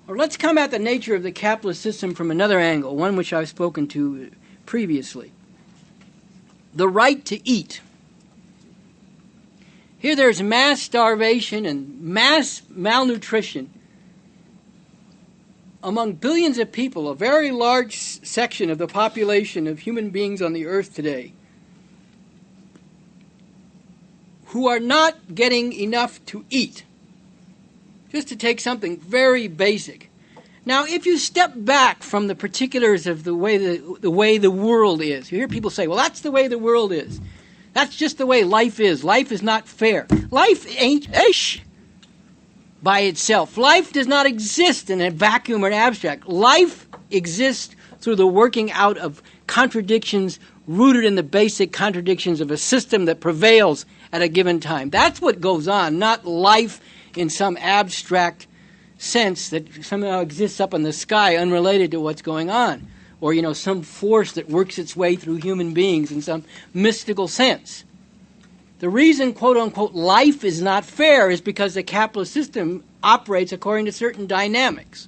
Or let's come at the nature of the capitalist system from another angle, one which I've spoken to previously. The right to eat. Here there's mass starvation and mass malnutrition among billions of people, a very large section of the population of human beings on the earth today, who are not getting enough to eat. Just to take something very basic. Now, if you step back from the particulars of the way the world is, you hear people say, well, that's the way the world is. That's just the way life is. Life is not fair. Life ain't ish by itself. Life does not exist in a vacuum or an abstract. Life exists through the working out of contradictions rooted in the basic contradictions of a system that prevails at a given time. That's what goes on, not life in some abstract sense that somehow exists up in the sky unrelated to what's going on, or some force that works its way through human beings in some mystical sense. The reason, quote unquote, life is not fair is because the capitalist system operates according to certain dynamics.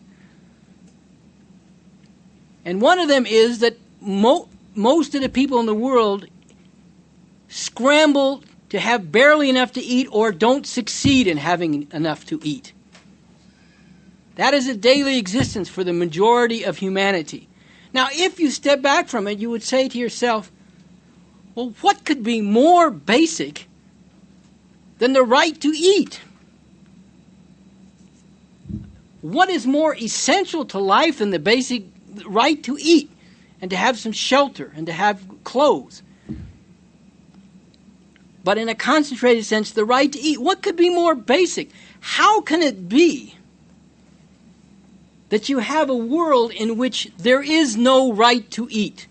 And one of them is that most of the people in the world scramble to have barely enough to eat or don't succeed in having enough to eat. That is a daily existence for the majority of humanity. Now, if you step back from it, you would say to yourself, well, what could be more basic than the right to eat? What is more essential to life than the basic right to eat and to have some shelter and to have clothes? But in a concentrated sense, the right to eat. What could be more basic? How can it be that you have a world in which there is no right to eat?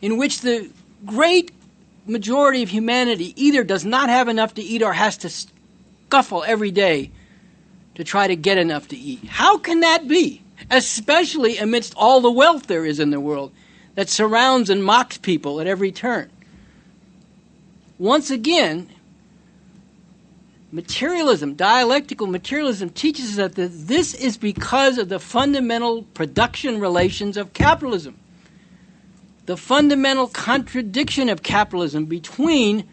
In which the great majority of humanity either does not have enough to eat or has to scuffle every day to try to get enough to eat. How can that be? Especially amidst all the wealth there is in the world that surrounds and mocks people at every turn. Once again, materialism, dialectical materialism, teaches us that this is because of the fundamental production relations of capitalism. The fundamental contradiction of capitalism between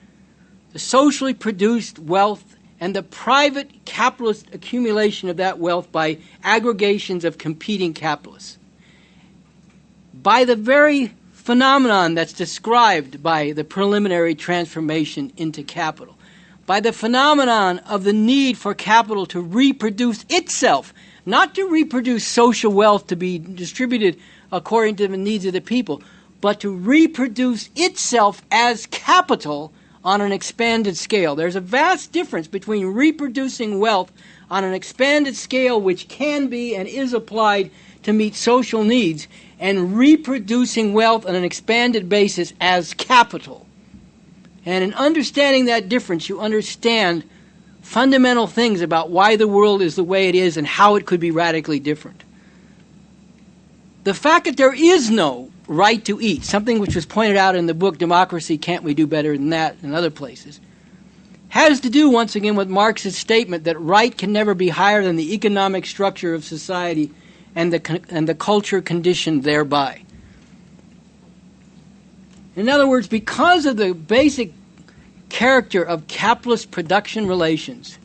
the socially produced wealth and the private capitalist accumulation of that wealth by aggregations of competing capitalists. By the very phenomenon that's described by the preliminary transformation into capital, by the phenomenon of the need for capital to reproduce itself, not to reproduce social wealth to be distributed according to the needs of the people, but to reproduce itself as capital on an expanded scale. There's a vast difference between reproducing wealth on an expanded scale which can be and is applied to meet social needs, and reproducing wealth on an expanded basis as capital. And in understanding that difference, you understand fundamental things about why the world is the way it is and how it could be radically different. The fact that there is no right to eat, something which was pointed out in the book Democracy, Can't We Do Better Than That, and other places, has to do once again with Marx's statement that right can never be higher than the economic structure of society and the culture conditioned thereby. In other words, because of the basic character of capitalist production relations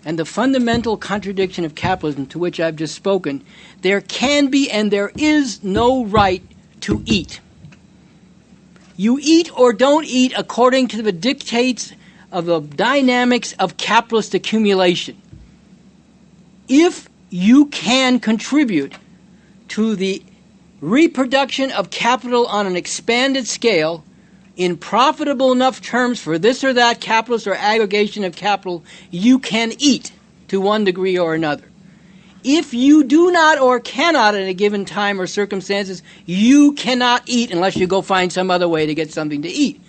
and the fundamental contradiction of capitalism to which I've just spoken, there can be and there is no right to eat. You eat or don't eat according to the dictates of the dynamics of capitalist accumulation. If you can contribute to the reproduction of capital on an expanded scale in profitable enough terms for this or that capitalist or aggregation of capital, you can eat to one degree or another. If you do not or cannot at a given time or circumstances, you cannot eat unless you go find some other way to get something to eat,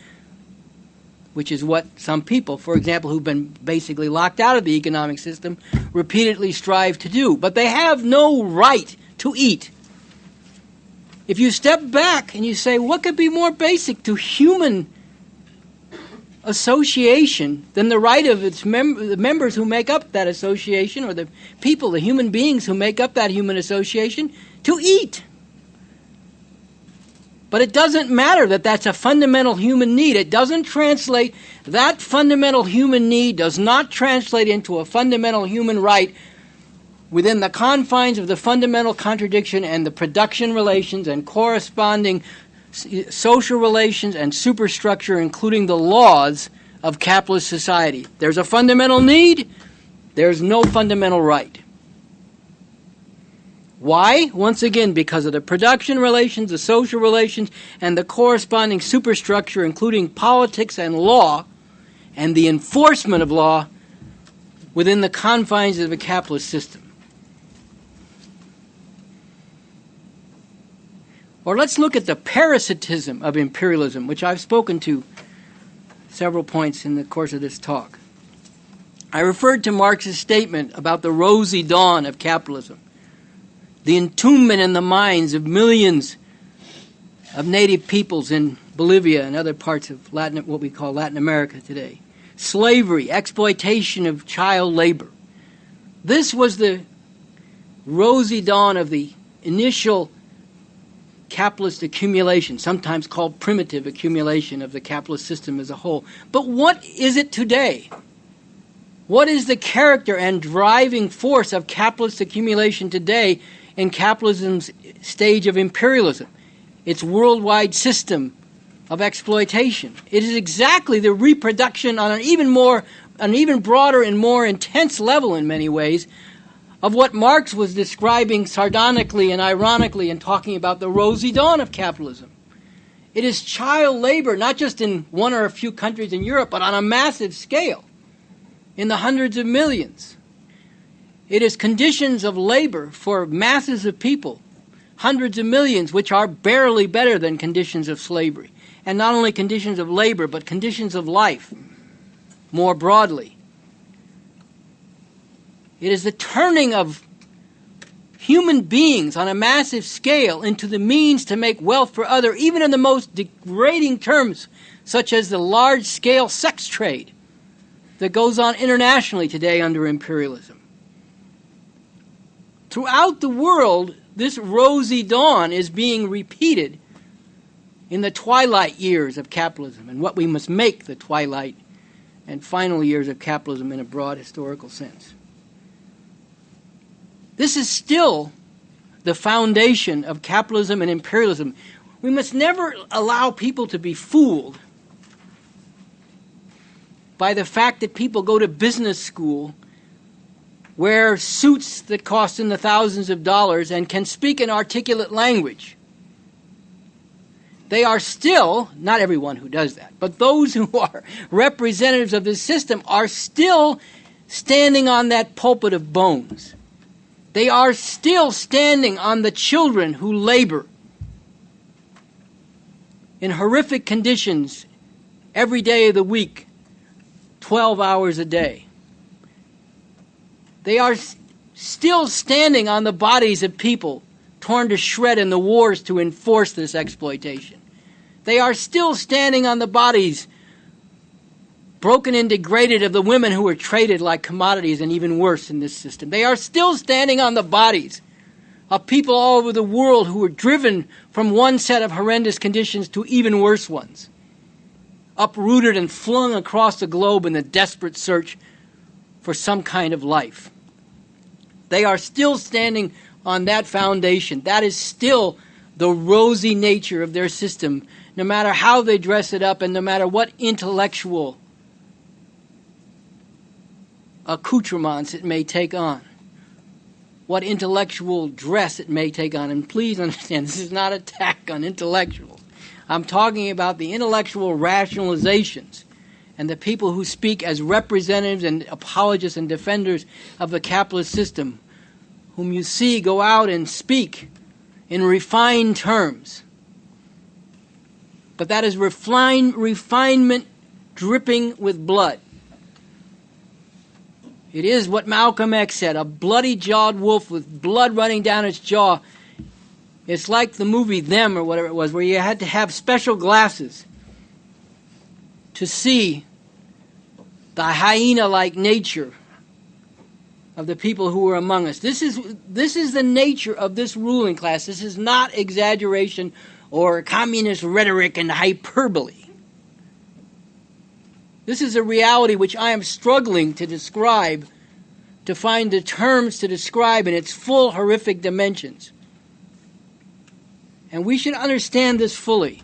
which is what some people, for example, who've been basically locked out of the economic system, repeatedly strive to do. But they have no right to eat. If you step back and you say, what could be more basic to human association than the right of its the members who make up that association, or the people, the human beings who make up that human association, to eat. But it doesn't matter that that's a fundamental human need. It doesn't translate, that fundamental human need does not translate into a fundamental human right within the confines of the fundamental contradiction and the production relations and corresponding social relations and superstructure, including the laws of capitalist society. There's a fundamental need, there's no fundamental right. Why? Once again, because of the production relations, the social relations, and the corresponding superstructure, including politics and law, and the enforcement of law within the confines of a capitalist system. Or let's look at the parasitism of imperialism, which I've spoken to several points in the course of this talk. I referred to Marx's statement about the rosy dawn of capitalism, the entombment in the minds of millions of native peoples in Bolivia and other parts of what we call Latin America today. Slavery, exploitation of child labor. This was the rosy dawn of the initial capitalist accumulation, sometimes called primitive accumulation of the capitalist system as a whole. But what is it today? What is the character and driving force of capitalist accumulation today in capitalism's stage of imperialism, its worldwide system of exploitation? It is exactly the reproduction on an even broader and more intense level in many ways of what Marx was describing sardonically and ironically in talking about the rosy dawn of capitalism. It is child labor, not just in one or a few countries in Europe, but on a massive scale, in the hundreds of millions. It is conditions of labor for masses of people, hundreds of millions, which are barely better than conditions of slavery. And not only conditions of labor, but conditions of life, more broadly. It is the turning of human beings on a massive scale into the means to make wealth for others, even in the most degrading terms, such as the large-scale sex trade that goes on internationally today under imperialism. Throughout the world, this rosy dawn is being repeated in the twilight years of capitalism, and what we must make the twilight and final years of capitalism in a broad historical sense. This is still the foundation of capitalism and imperialism. We must never allow people to be fooled by the fact that people go to business school, wear suits that cost in the thousands of dollars, and can speak an articulate language. They are still, not everyone who does that, but those who are representatives of this system are still standing on that pulpit of bones. They are still standing on the children who labor in horrific conditions every day of the week, 12 hours a day. They are still standing on the bodies of people torn to shred in the wars to enforce this exploitation. They are still standing on the bodies, broken and degraded, of the women who were traded like commodities, and even worse in this system. They are still standing on the bodies of people all over the world who were driven from one set of horrendous conditions to even worse ones, uprooted and flung across the globe in the desperate search for some kind of life. They are still standing on that foundation. That is still the rosy nature of their system, no matter how they dress it up and no matter what intellectual accoutrements it may take on, what intellectual dress it may take on. And please understand, this is not an attack on intellectuals. I'm talking about the intellectual rationalizations and the people who speak as representatives and apologists and defenders of the capitalist system, whom you see go out and speak in refined terms. But that is refinement dripping with blood. It is what Malcolm X said, a bloody-jawed wolf with blood running down its jaw. It's like the movie Them, or whatever it was, where you had to have special glasses to see the hyena-like nature of the people who were among us. This is the nature of this ruling class. This is not exaggeration or communist rhetoric and hyperbole. This is a reality which I am struggling to describe, to find the terms to describe in its full horrific dimensions. And we should understand this fully.